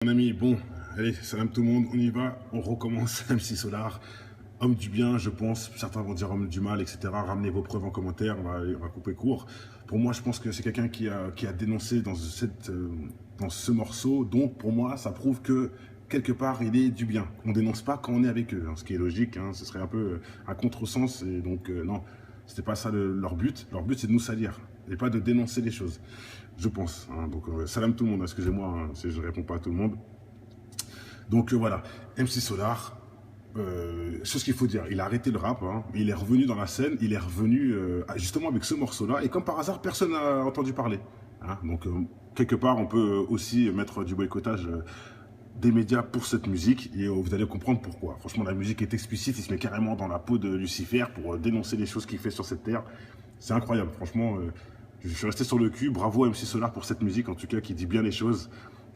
Mon ami, bon, allez, salam tout le monde, on y va, on recommence, MC Solar, homme du bien, je pense, certains vont dire homme du mal, etc. Ramenez vos preuves en commentaire, on va couper court. Pour moi, je pense que c'est quelqu'un qui a dénoncé dans ce morceau, donc pour moi, ça prouve que quelque part, il est du bien. On dénonce pas quand on est avec eux, hein, ce qui est logique, hein, ce serait un peu un contresens, et donc non, c'était pas ça leur but c'est de nous salir, et pas de dénoncer les choses. Je pense. Hein, donc, salam tout le monde, excusez-moi hein, si je ne réponds pas à tout le monde. Donc voilà, MC Solar, ce qu'il faut dire, il a arrêté le rap, hein, il est revenu dans la scène, il est revenu justement avec ce morceau-là, et comme par hasard, personne n'a entendu parler. Hein, donc quelque part, on peut aussi mettre du boycottage des médias pour cette musique, et vous allez comprendre pourquoi. Franchement, la musique est explicite, il se met carrément dans la peau de Lucifer pour dénoncer les choses qu'il fait sur cette terre. C'est incroyable, franchement. Je suis resté sur le cul, bravo MC Solar pour cette musique, en tout cas, qui dit bien les choses.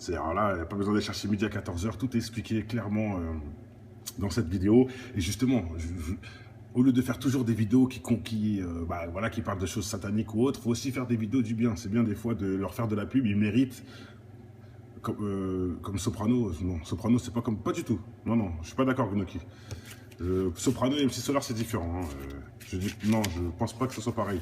Alors là, il n'y a pas besoin d'aller chercher midi à 14h, tout est expliqué clairement dans cette vidéo. Et justement, au lieu de faire toujours des vidéos qui parlent de choses sataniques ou autres, il faut aussi faire des vidéos du bien. C'est bien des fois de leur faire de la pub, ils méritent. Comme Soprano, non, Soprano c'est pas du tout. Non, je suis pas d'accord avec Noki. Soprano et MC Solar c'est différent. Hein. Non, je pense pas que ce soit pareil.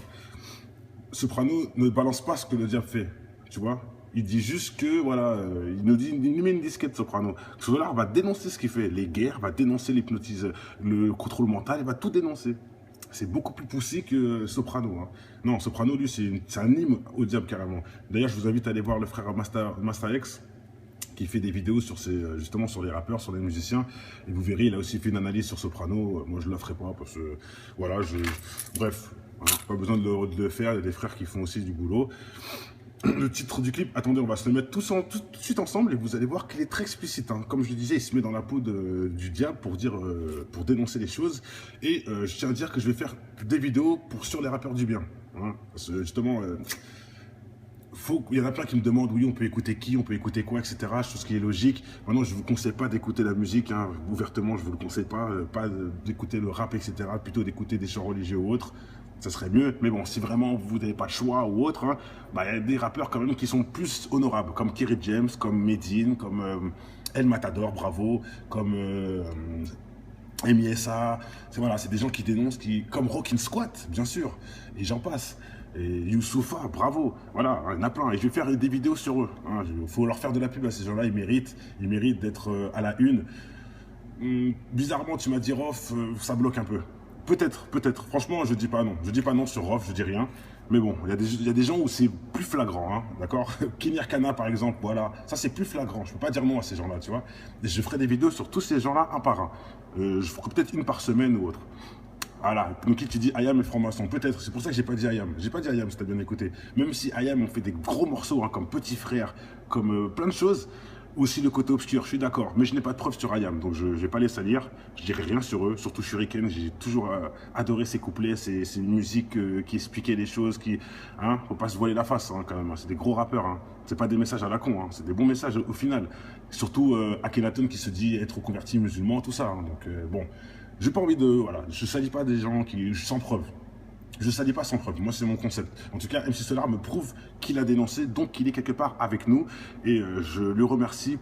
Soprano ne balance pas ce que le diable fait, tu vois. Il dit juste que, voilà, il nous met une disquette, Soprano. Solar va dénoncer ce qu'il fait, les guerres, va dénoncer l'hypnotisme, le contrôle mental, il va tout dénoncer. C'est beaucoup plus poussé que Soprano. Hein. Non, Soprano, lui, c'est un hymne au diable, carrément. D'ailleurs, je vous invite à aller voir le frère Master X, qui fait des vidéos sur justement sur les rappeurs, sur les musiciens. Et vous verrez, il a aussi fait une analyse sur Soprano. Moi, je ne la ferai pas parce que, voilà, bref. Hein, pas besoin de le faire, il y a des frères qui font aussi du boulot. Le titre du clip, attendez, on va se le mettre tout de suite ensemble et vous allez voir qu'il est très explicite. Hein. Comme je le disais, il se met dans la peau du diable pour dénoncer les choses. Et je tiens à dire que je vais faire des vidéos sur les rappeurs du bien. Hein. Parce que justement, il y en a plein qui me demandent, oui, on peut écouter qui, on peut écouter quoi, etc. Chose qui est logique. Maintenant, je ne vous conseille pas d'écouter la musique, hein. Ouvertement, je ne vous le conseille pas d'écouter le rap, etc. Plutôt d'écouter des chants religieux ou autres. Ça serait mieux, mais bon, si vraiment vous n'avez pas le choix ou autre, hein, y a des rappeurs quand même qui sont plus honorables, comme Kerry James, comme Medine, comme El Matador, bravo, comme MISA, voilà, c'est des gens qui dénoncent, comme Rockin' Squat, bien sûr, et j'en passe. Et Youssoufa, bravo, voilà, il y en a plein, et je vais faire des vidéos sur eux. Hein, faut leur faire de la pub à ces gens-là, ils méritent d'être à la une. Bizarrement, tu m'as dit Rof, ça bloque un peu. Peut-être. Franchement, je dis pas non. Je dis pas non sur Rof, je dis rien. Mais bon, il y a des gens où c'est plus flagrant, hein, d'accord. Kinir Kana, par exemple, voilà. Ça, c'est plus flagrant. Je peux pas dire non à ces gens-là, tu vois. Et je ferai des vidéos sur tous ces gens-là, un par un. Je ferai peut-être une par semaine ou autre. Voilà, donc tu dis Ayam et franc-maçon, peut-être, c'est pour ça que j'ai pas dit Ayam. J'ai pas dit Ayam, si t'as bien écouté. Même si Ayam, on fait des gros morceaux, hein, comme Petit Frère, comme plein de choses. Aussi le côté obscur, je suis d'accord, mais je n'ai pas de preuves sur Ayam, donc je ne vais pas les salir, je dirai rien sur eux, surtout Shuriken, j'ai toujours adoré ses couplets, ses musiques qui expliquaient les choses, faut pas se voiler la face hein, quand même, c'est des gros rappeurs, hein. C'est pas des messages à la con, hein, c'est des bons messages au final, surtout Akhenaton qui se dit être converti musulman, tout ça, hein, donc bon, j'ai pas envie voilà, je salis pas des gens sans preuve. Je ne salis pas sans preuve, moi c'est mon concept. En tout cas, MC Solar me prouve qu'il a dénoncé, donc qu'il est quelque part avec nous. Et je le remercie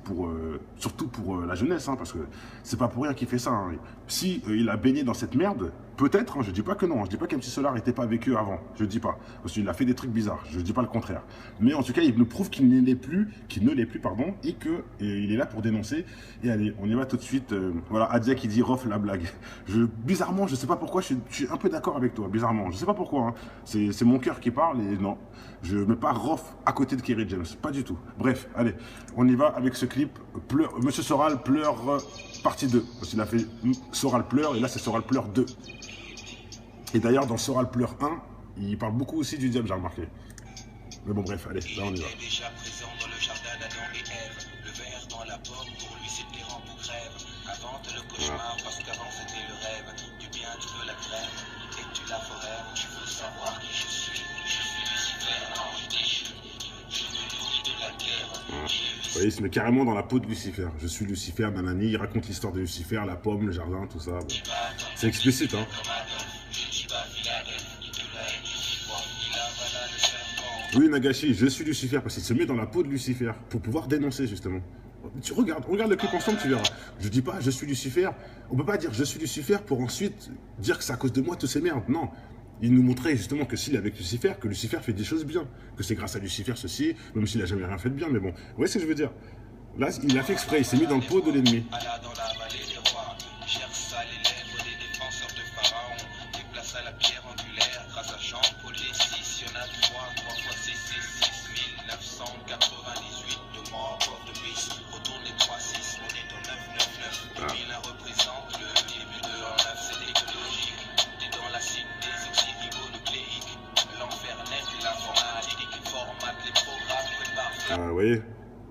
surtout pour la jeunesse, hein, parce que c'est pas pour rien qu'il fait ça. Hein. Si il a baigné dans cette merde, peut-être, hein, je dis pas que non, je dis pas qu'MC Solar n'était pas avec eux avant, je dis pas. Parce qu'il a fait des trucs bizarres, je dis pas le contraire. Mais en tout cas, il nous prouve qu'il ne l'est plus, et qu'il est là pour dénoncer. Et allez, on y va tout de suite. Voilà, Adia qui dit Rof la blague. Bizarrement, je sais pas pourquoi, je suis un peu d'accord avec toi, bizarrement. Je sais pas pourquoi, hein. C'est mon cœur qui parle et non, je mets pas Rof à côté de Kerry James, pas du tout. Bref, allez, on y va avec ce clip. Monsieur Soral pleure partie 2, parce qu'il a fait Soral pleure et là c'est Soral pleure 2. Et d'ailleurs dans Soral pleure 1, il parle beaucoup aussi du diable, j'ai remarqué. Mais bon bref, allez, là on y va. Déjà présent dans le jardin d'Adam et Ève, le verre dans la pomme pour lui c'était rend pour crève. Invente le cauchemar parce qu'avant c'était le rêve. Du bien tu veux la crème et tu la forêt. Tu veux savoir qui je suis Lucifer, ange déchu. Je veux nourrir de la terre. Vous voyez, il se met carrément dans la peau de Lucifer. Je suis Lucifer, nanani, il raconte l'histoire de Lucifer, la pomme, le jardin, tout ça. Bon. C'est explicite, hein. Oui, Nagashi, je suis Lucifer, parce qu'il se met dans la peau de Lucifer, pour pouvoir dénoncer, justement. Tu regarde le clip ensemble, tu verras. Je dis pas je suis Lucifer. On peut pas dire je suis Lucifer pour ensuite dire que c'est à cause de moi toutes ces merdes. Non. Il nous montrait justement que s'il est avec Lucifer, que Lucifer fait des choses bien. Que c'est grâce à Lucifer ceci, même s'il a jamais rien fait de bien, mais bon. Vous voyez ce que je veux dire? Là, il a fait exprès, il s'est mis dans le pot de l'ennemi. Vous voyez,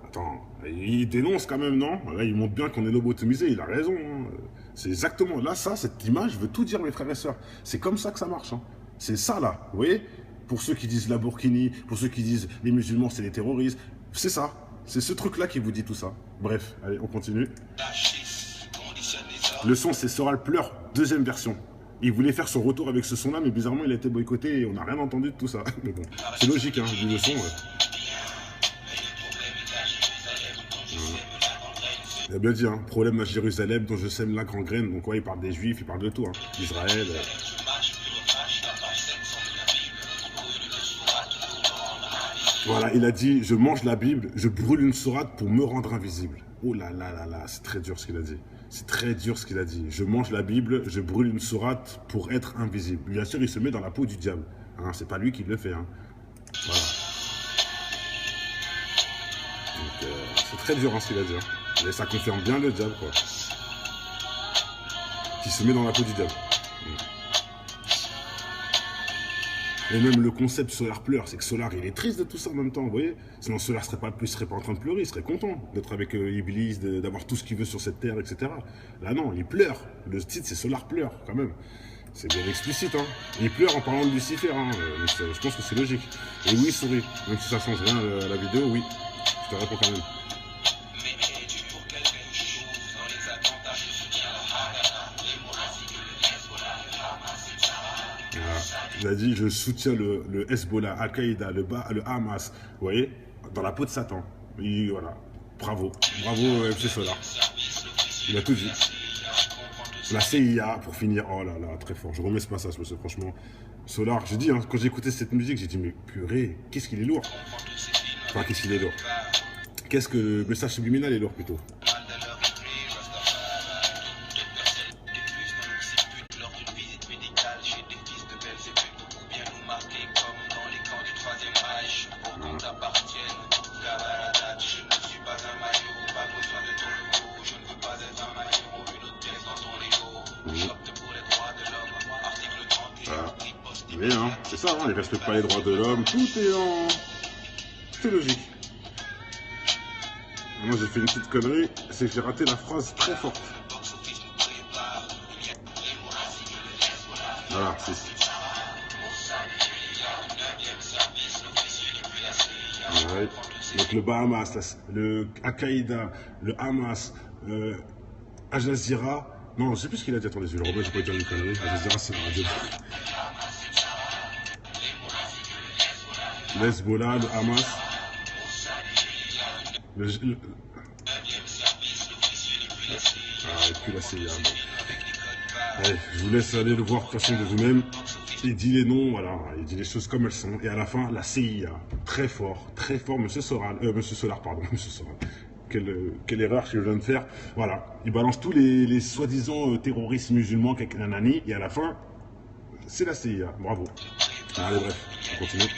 attends, il dénonce quand même, non? Là, il montre bien qu'on est lobotomisé, il a raison. Hein. C'est exactement, là, ça, cette image veut tout dire, mes frères et sœurs. C'est comme ça que ça marche. Hein. C'est ça, là, vous voyez? Pour ceux qui disent la Burkini, pour ceux qui disent les musulmans, c'est des terroristes, c'est ça. C'est ce truc-là qui vous dit tout ça. Bref, allez, on continue. Le son, c'est Soral pleure, deuxième version. Il voulait faire son retour avec ce son-là, mais bizarrement, il a été boycotté et on n'a rien entendu de tout ça. Mais bon, c'est logique, hein, vu le son. Il a bien dit, hein, problème à Jérusalem dont je sème la grande graine. Donc ouais, il parle des Juifs, il parle de tout, hein. Israël. Voilà, il a dit, je mange la Bible, je brûle une sourate pour me rendre invisible. Oh là là là là, c'est très dur ce qu'il a dit. C'est très dur ce qu'il a dit. Je mange la Bible, je brûle une sourate pour être invisible. Bien sûr, il se met dans la peau du diable. Hein, c'est pas lui qui le fait. Hein. Voilà. Donc, c'est très dur hein, ce qu'il a dit. Hein. Mais ça confirme bien le diable, quoi. Qui se met dans la peau du diable. Et même le concept Solar pleure, c'est que Solar, il est triste de tout ça en même temps, vous voyez. Sinon Solar serait pas en train de pleurer, il serait content d'être avec Iblis, d'avoir tout ce qu'il veut sur cette terre, etc. Là non, il pleure. Le titre, c'est Solar pleure, quand même. C'est bien explicite, hein. Il pleure en parlant de Lucifer, hein. Je pense que c'est logique. Et oui, souris. Même si ça change rien à la vidéo, oui. Je te réponds quand même. Il a dit, je soutiens le Hezbollah, Al-Qaïda, le Hamas, vous voyez, dans la peau de Satan. Et voilà, bravo, MC Solar. Il a tout dit. La CIA, pour finir, oh là là, très fort. Je remets ce passage, monsieur, franchement. Solar, je dis, hein, quand j'ai écouté cette musique, j'ai dit, mais purée, qu'est-ce qu'il est lourd. Enfin, qu'est-ce qu'il est lourd. Qu'est-ce que le message subliminal est lourd, plutôt. Mais hein, c'est ça, hein, ils respectent pas les droits de l'homme, tout est logique. Moi j'ai fait une petite connerie, c'est que j'ai raté la phrase très forte. Voilà, c'est ça. Ouais. Donc le Bahamas, le Al-Qaïda, le Hamas, Al Jazeera, non je sais plus ce qu'il a dit, attendez, je vais le remettre, je peux dire une connerie, Al Jazeera c'est la radio. Le Hezbollah, le Hamas, et puis la CIA. Bon. Allez, je vous laisse aller le voir de toute façon de vous-même. Il dit les noms, voilà, il dit les choses comme elles sont. Et à la fin, la CIA, très fort, monsieur Solar, pardon, monsieur Soral. Quelle erreur que je viens de faire. Voilà, il balance tous les soi-disant terroristes musulmans, quelques nanani, et à la fin, c'est la CIA. Bravo. Allez, bref, on continue.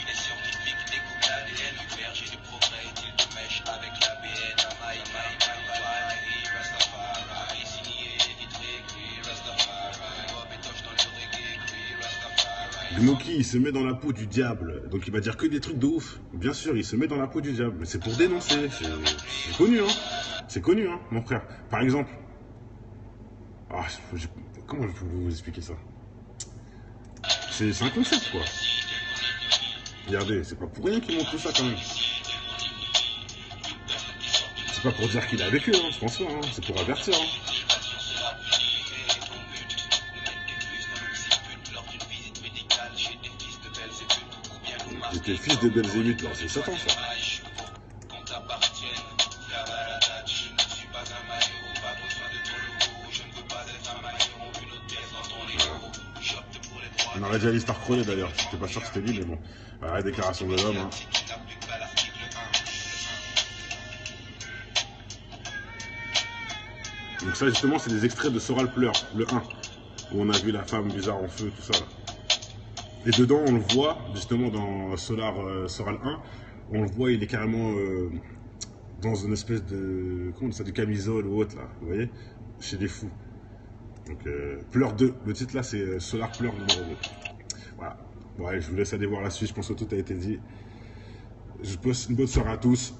Gnocchi, il se met dans la peau du diable, donc il va dire que des trucs de ouf. Bien sûr, il se met dans la peau du diable, mais c'est pour dénoncer, c'est connu, hein. C'est connu, hein, mon frère. Par exemple, comment je peux vous expliquer ça? C'est un concept, quoi. Regardez, c'est pas pour rien qu'il montre tout ça, quand même. C'est pas pour dire qu'il est avec eux, hein, je pense pas, hein. C'est pour avertir, hein. J'étais le fils de Belzébuth, là, c'est Satan, ça. On aurait déjà dit Starcrawler d'ailleurs, j'étais pas sûr que c'était lui, mais bon. Voilà, déclaration de l'homme. Hein. Donc ça justement c'est des extraits de Soral pleure, le 1, où on a vu la femme bizarre en feu, tout ça. Là. Et dedans on le voit, justement dans Soral 1, on le voit, il est carrément dans une espèce de, comment on dit ça, de camisole ou autre là, vous voyez, chez les fous. Donc Pleure 2, le titre là c'est Solar Pleure numéro 2. Voilà, ouais, je vous laisse aller voir la suite, je pense que tout a été dit. Je passe une bonne soirée à tous,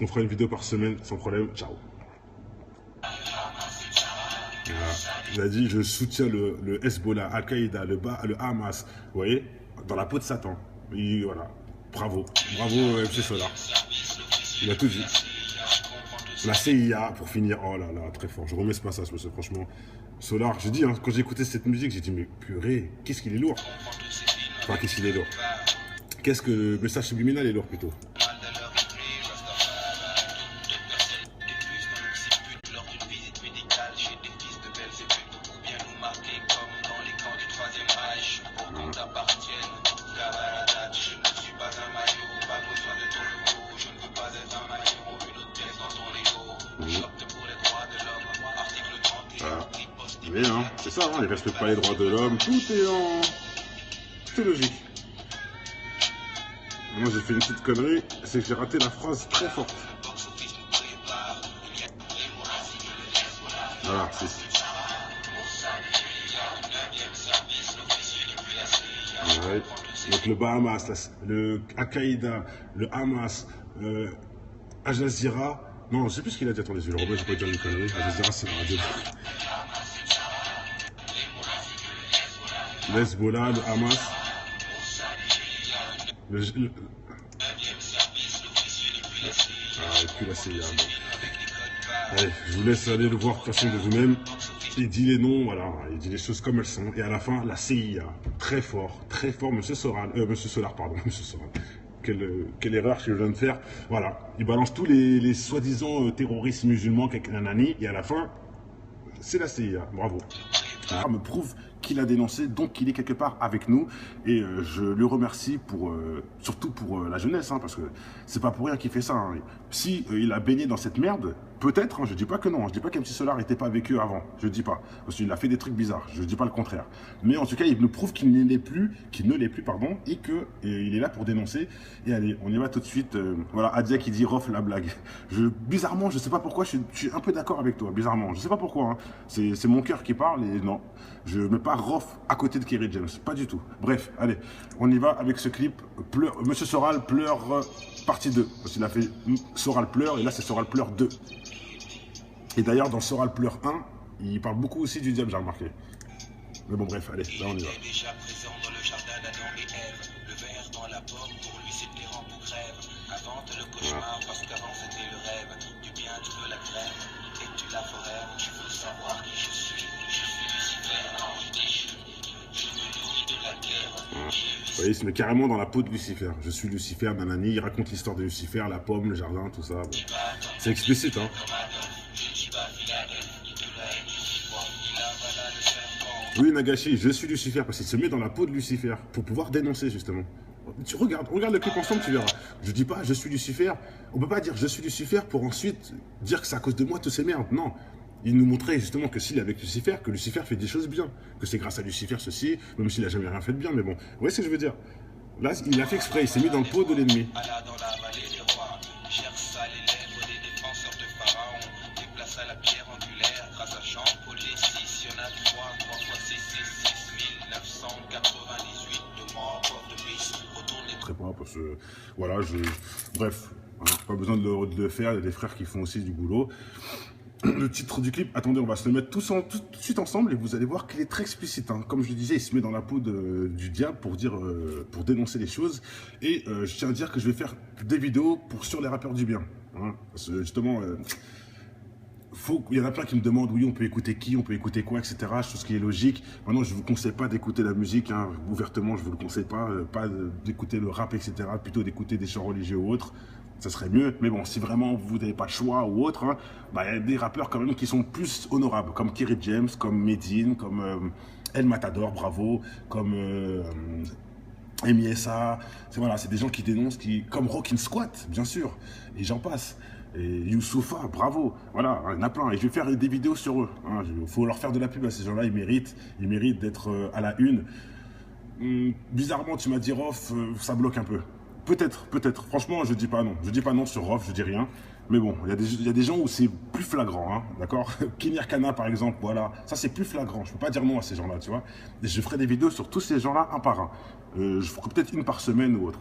on fera une vidéo par semaine sans problème, ciao. Voilà. Il a dit je soutiens le Hezbollah, Al-Qaïda, le Hamas, vous voyez, dans la peau de Satan. Et voilà, bravo, bravo MC Solar. Il a tout dit. La CIA pour finir, oh là là, très fort. Je remets ce passage parce que franchement, Solar, je dis, hein, quand j'ai écouté cette musique, j'ai dit mais purée, qu'est-ce qu'il est lourd. Enfin, qu'est-ce qu'il est lourd. Qu'est-ce que le message subliminal est lourd plutôt. Mais hein, c'est ça, hein, ils respectent pas les droits de l'homme, tout est logique. Moi j'ai fait une petite connerie, c'est que j'ai raté la phrase très forte. Voilà, c'est ça. Ouais. Donc le Bahamas, le Al-Qaïda, le Hamas, Al Jazeera, non je sais plus ce qu'il a dit, attendez, je vais le remettre, j'ai pas dire une connerie, Al Jazeera c'est la radio. Le Hezbollah, le Hamas, et puis la CIA. Bon. Allez, je vous laisse aller le voir de toute façon de vous-même. Il dit les noms, voilà, il dit les choses comme elles sont. Et à la fin, la CIA, très fort, monsieur Solar, pardon, monsieur Soral. Quelle erreur que je viens de faire. Voilà, il balance tous les soi-disant terroristes musulmans, quelques nanani, et à la fin, c'est la CIA. Bravo. Ça me prouve qu'il a dénoncé, donc qu'il est quelque part avec nous. Et je lui remercie surtout pour la jeunesse, hein, parce que c'est pas pour rien qu'il fait ça. Hein. Si il a baigné dans cette merde, peut-être, hein, je dis pas que non, je dis pas qu'MC Solar n'était pas avec eux avant, je dis pas, parce qu'il a fait des trucs bizarres, je dis pas le contraire. Mais en tout cas, il nous prouve qu'il ne l'est plus, pardon, et qu'il est là pour dénoncer. Et allez, on y va tout de suite. Voilà, Adia qui dit Rof la blague. Bizarrement, je sais pas pourquoi, je suis un peu d'accord avec toi, bizarrement, je sais pas pourquoi. Hein. C'est mon cœur qui parle et non, je mets pas Rof à côté de Kerry James, pas du tout. Bref, allez, on y va avec ce clip. Monsieur Soral pleure partie 2, parce qu'il a fait Soral pleure et là c'est Soral pleure 2. Et d'ailleurs dans Soral pleure 1, il parle beaucoup aussi du diable, j'ai remarqué. Mais bon bref, allez, là on y va. Déjà présent dans le jardin d'Adam et Ève, le verre dans la pomme pour lui c'était rend pour grève. Invente le cauchemar parce qu'avant c'était le rêve. Du bien tu veux la crème et tu la forêt. Tu veux savoir qui je suis Lucifer, ange déchu. Je me nourris de la terre. Vous voyez, il se met carrément dans la peau de Lucifer. Je suis Lucifer, nanani, il raconte l'histoire de Lucifer, la pomme, le jardin, tout ça. Bon. C'est explicite, hein. Oui, Nagashi, je suis Lucifer, parce qu'il se met dans la peau de Lucifer, pour pouvoir dénoncer, justement. Tu regarde le clip ensemble, tu verras. Je dis pas, je suis Lucifer. On peut pas dire, je suis Lucifer, pour ensuite dire que c'est à cause de moi, toutes ces merdes. Non. Il nous montrait justement que s'il est avec Lucifer, que Lucifer fait des choses bien. Que c'est grâce à Lucifer ceci, même s'il n'a jamais rien fait de bien, mais bon. Vous voyez ce que je veux dire? Là, il a fait exprès, il s'est mis dans le pot de l'ennemi. Très pas parce que voilà, bref, hein, pas besoin de le faire, il y a des frères qui font aussi du boulot. Le titre du clip, attendez, on va se le mettre tout de suite ensemble et vous allez voir qu'il est très explicite. Hein. Comme je le disais, il se met dans la peau du diable pour dénoncer les choses. Et je tiens à dire que je vais faire des vidéos sur les rappeurs du bien. Hein. Parce que justement, il y en a plein qui me demandent, oui, on peut écouter qui, on peut écouter quoi, etc. Chose qui est logique. Maintenant, je ne vous conseille pas d'écouter la musique, hein. Ouvertement, je ne vous le conseille pas d'écouter le rap, etc. Plutôt d'écouter des chants religieux ou autres. ça serait mieux. Mais bon, si vraiment vous n'avez pas de choix ou autre, hein, bah, y a des rappeurs quand même qui sont plus honorables, comme Kerry James, comme Medine, comme El Matador, bravo, comme MISA. Voilà, c'est des gens qui dénoncent, comme Rockin' Squat, bien sûr, et j'en passe. Et Youssoupha, bravo, voilà, il y en a plein. Et je vais faire des vidéos sur eux. Il faut leur faire de la pub à ces gens-là, ils méritent d'être à la une. Bizarrement, tu m'as dit Rof, ça bloque un peu. Peut-être. Franchement, je dis pas non. Je dis pas non sur Rof, je dis rien. Mais bon, il y a des gens où c'est plus flagrant, hein, d'accord. Kinir Kana, par exemple, voilà. Ça, c'est plus flagrant. Je peux pas dire non à ces gens-là, tu vois. Et je ferai des vidéos sur tous ces gens-là, un par un. Je ferai peut-être une par semaine ou autre.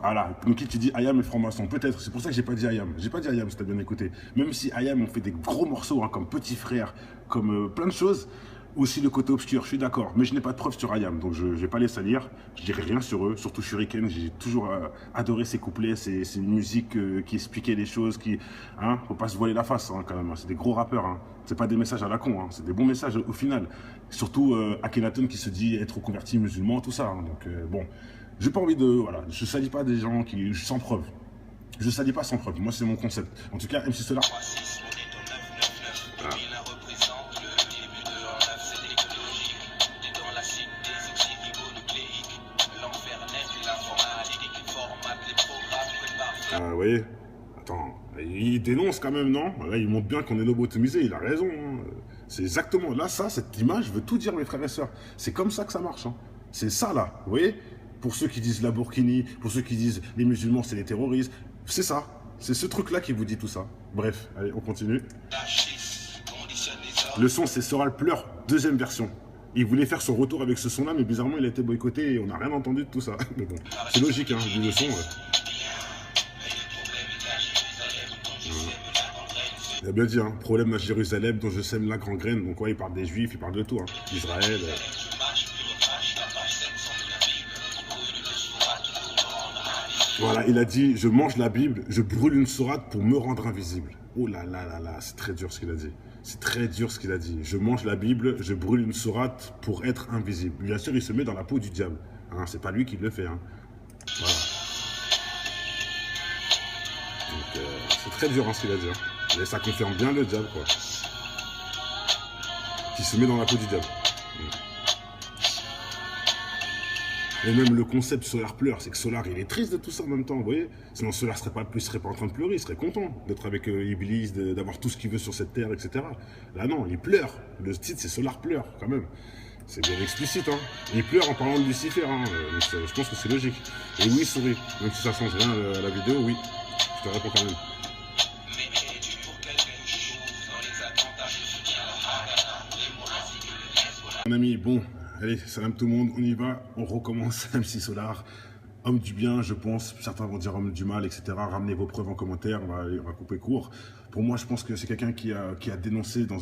Voilà, donc tu dis Ayam et franc-maçon, peut-être, c'est pour ça que j'ai pas dit Ayam. J'ai pas dit Ayam, si t'as bien écouté. Même si Ayam on fait des gros morceaux, hein, comme Petit Frère, comme plein de choses, aussi le côté obscur, je suis d'accord. Mais je n'ai pas de preuves sur Ayam, donc je vais pas les salir. Je dirai rien sur eux, surtout Shuriken, j'ai toujours adoré ses couplets, ses musiques qui expliquaient les choses, hein, faut pas se voiler la face, hein, quand même. C'est des gros rappeurs, hein. C'est pas des messages à la con, hein. C'est des bons messages au final. Surtout Akhenaton qui se dit être converti musulman, tout ça, hein. Donc bon. J'ai pas envie de... Voilà, je salis pas des gens sans preuve. Je salis pas sans preuve. Moi, c'est mon concept. En tout cas, MC Solar... vous voyez, attends, il dénonce quand même, non? Là, il montre bien qu'on est lobotomisé, il a raison. Hein. C'est exactement... Là, cette image veut tout dire, mes frères et sœurs. C'est comme ça que ça marche. Hein. C'est ça, là. Vous voyez? Pour ceux qui disent la Burkini, pour ceux qui disent les musulmans c'est les terroristes, c'est ça, c'est ce truc-là qui vous dit tout ça. Bref, allez, on continue. Le son c'est Soral Pleure, deuxième version. Il voulait faire son retour avec ce son-là, mais bizarrement il a été boycotté et on n'a rien entendu de tout ça. Mais bon, c'est logique, hein, vu le son. Il a bien dit, hein, problème à Jérusalem dont je sème la grande graine. Donc ouais, il parle des Juifs, il parle de tout, hein. Israël. Voilà, il a dit, je mange la Bible, je brûle une sourate pour me rendre invisible. Oh là là là là, c'est très dur ce qu'il a dit. C'est très dur ce qu'il a dit. Je mange la Bible, je brûle une sourate pour être invisible. Bien sûr, il se met dans la peau du diable. Hein, c'est pas lui qui le fait. Hein. Voilà. Donc, c'est très dur hein, ce qu'il a dit. Hein. Mais ça confirme bien le diable, quoi. Qui se met dans la peau du diable. Et même le concept Solar pleure, c'est que Solar il est triste de tout ça en même temps, vous voyez. Sinon Solar serait pas en train de pleurer, il serait content d'être avec Iblis, d'avoir tout ce qu'il veut sur cette terre, etc. Là non, il pleure. Le titre c'est Solar pleure quand même. C'est bien explicite, hein. Il pleure en parlant de Lucifer, hein. Donc, je pense que c'est logique. Et oui, souris, même si ça change rien à la vidéo, oui. Je te réponds quand même. Mon ami, bon. Allez, salam tout le monde, on y va, on recommence, MC Solar, homme du bien, je pense, certains vont dire homme du mal, etc. Ramenez vos preuves en commentaire, on va couper court. Pour moi, je pense que c'est quelqu'un qui a dénoncé dans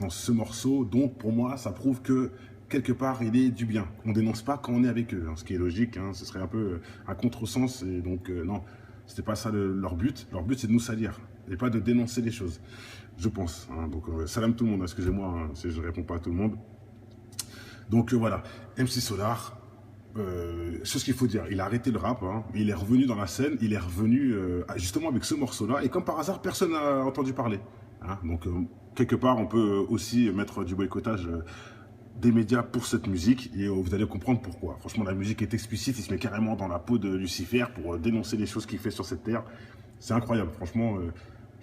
ce morceau, donc pour moi, ça prouve que quelque part, il est du bien. On dénonce pas quand on est avec eux, hein, ce qui est logique, hein, ce serait un peu un contresens, et donc non, c'était pas ça leur but c'est de nous salir, et pas de dénoncer les choses, je pense. Hein, donc salam tout le monde, excusez-moi hein, si je réponds pas à tout le monde. Donc voilà, MC Solar, c'est ce qu'il faut dire, il a arrêté le rap, hein, il est revenu dans la scène, il est revenu justement avec ce morceau-là, et comme par hasard, personne n'a entendu parler. Hein, donc quelque part, on peut aussi mettre du boycottage des médias pour cette musique, et vous allez comprendre pourquoi. Franchement, la musique est explicite, il se met carrément dans la peau de Lucifer pour dénoncer les choses qu'il fait sur cette terre. C'est incroyable, franchement,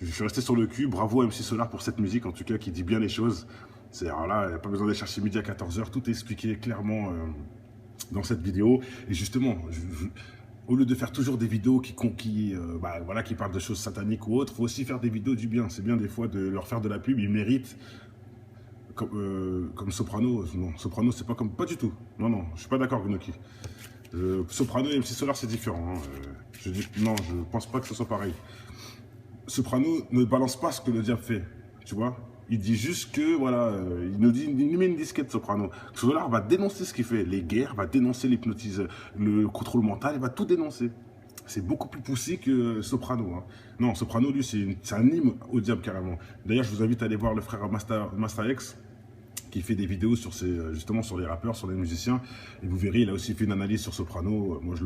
je suis resté sur le cul, bravo à MC Solar pour cette musique, en tout cas, qui dit bien les choses. Alors là, il n'y a pas besoin d'aller chercher midi à 14 h, tout est expliqué clairement dans cette vidéo. Et justement, au lieu de faire toujours des vidéos qui parlent de choses sataniques ou autres, il faut aussi faire des vidéos du bien. C'est bien des fois de leur faire de la pub, ils méritent. Comme Soprano, non, Soprano c'est pas du tout. Non, je suis pas d'accord avec Noki. Soprano et MC Solar c'est différent. Hein. Je pense pas que ce soit pareil. Soprano ne balance pas ce que le diable fait, tu vois. Il dit juste que, voilà, il nous met une disquette, Soprano. Solar va dénoncer ce qu'il fait, les guerres, va dénoncer l'hypnotisme, le contrôle mental, il va tout dénoncer. C'est beaucoup plus poussé que Soprano. Hein. Non, Soprano, lui, c'est un hymne au diable, carrément. D'ailleurs, je vous invite à aller voir le frère Master X, qui fait des vidéos sur justement sur les rappeurs, sur les musiciens. Et vous verrez, il a aussi fait une analyse sur Soprano. Moi, je l'offre.